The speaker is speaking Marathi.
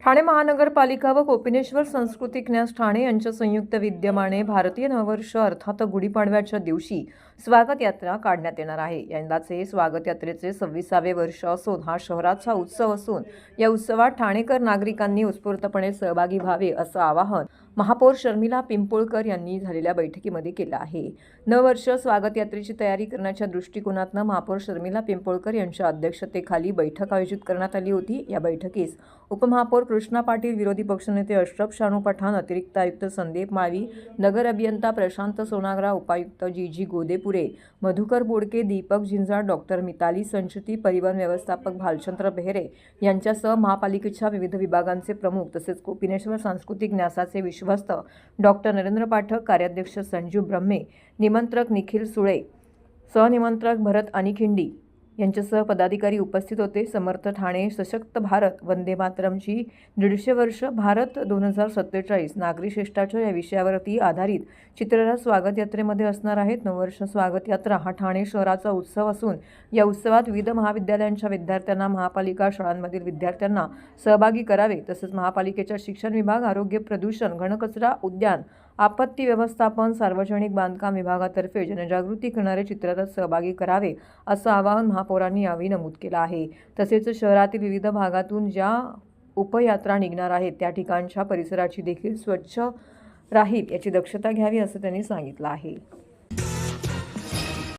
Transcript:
ठाणे महानगरपालिका व कोपिनेश्वर सांस्कृतिक न्यास ठाणे यांच्या संयुक्त विद्यमाने भारतीय नववर्ष अर्थात गुढीपाडव्याच्या दिवशी स्वागत यात्रा काढण्यात येणार आहे। यंदाचे स्वागत यात्रेचे 26वे वर्ष असून हा शहराचा उत्सव असून या उत्सवात ठाणेकर नागरिकांनी उत्स्फूर्तपणे सहभागी व्हावे असं आवाहन महापौर शर्मिला पिंपोळकर यांनी झालेल्या बैठकीमध्ये केलं आहे। नववर्ष स्वागत यात्रेची तयारी करण्याच्या दृष्टिकोनातून महापौर शर्मिला पिंपोळकर यांच्या अध्यक्षतेखाली बैठक आयोजित करण्यात आली होती। या बैठकीस उपमहापौर कृष्णा पाटील, विरोधी पक्षनेते अशरफ शानू पठाण, अतिरिक्त आयुक्त संदीप माळवी, नगर अभियंता प्रशांत सोनाग्रा, उपायुक्त जी गोदेपुरे, मधुकर बोडके, दीपक झिंजाळ, डॉक्टर मिताली संचती, परिवहन व्यवस्थापक भालचंद्र बेहरे यांच्यासह महापालिकेच्या विविध विभागांचे प्रमुख तसेच कोपिनेश्वर सांस्कृतिक न्यासाचे विश्वस्त डॉक्टर नरेंद्र पाठक, कार्याध्यक्ष संजीव ब्रह्मे, निमंत्रक निखिल सुळे, सहनिमंत्रक भरत अनिखिंडी यांच्यासह पदाधिकारी उपस्थित होते। समर्थ ठाणे, सशक्त भारत, वंदे मातरमची 150 वर्ष, भारत 2047 नागरी शिष्टाचार या विषयावरती आधारित चित्ररथ स्वागत यात्रेमध्ये असणार आहेत। नववर्ष स्वागत यात्रा हा ठाणे शहराचा उत्सव असून या उत्सवात विविध महाविद्यालयांच्या विद्यार्थ्यांना, महापालिका शाळांमधील विद्यार्थ्यांना सहभागी करावे तसेच महापालिकेच्या शिक्षण विभाग, आरोग्य, प्रदूषण, घनकचरा, उद्यान, आपत्ती व्यवस्थापन, सार्वजनिक बांधकाम विभागातर्फे जनजागृती करणारे चित्ररथ सहभागी करावे असं आवाहन महापौरांनी यावेळी नमूद केलं आहे। तसेच शहरातील विविध भागातून ज्या उपयात्रा निघणार आहेत त्या ठिकाणच्या परिसराची देखील स्वच्छ राहील याची दक्षता घ्यावी असं त्यांनी सांगितलं आहे।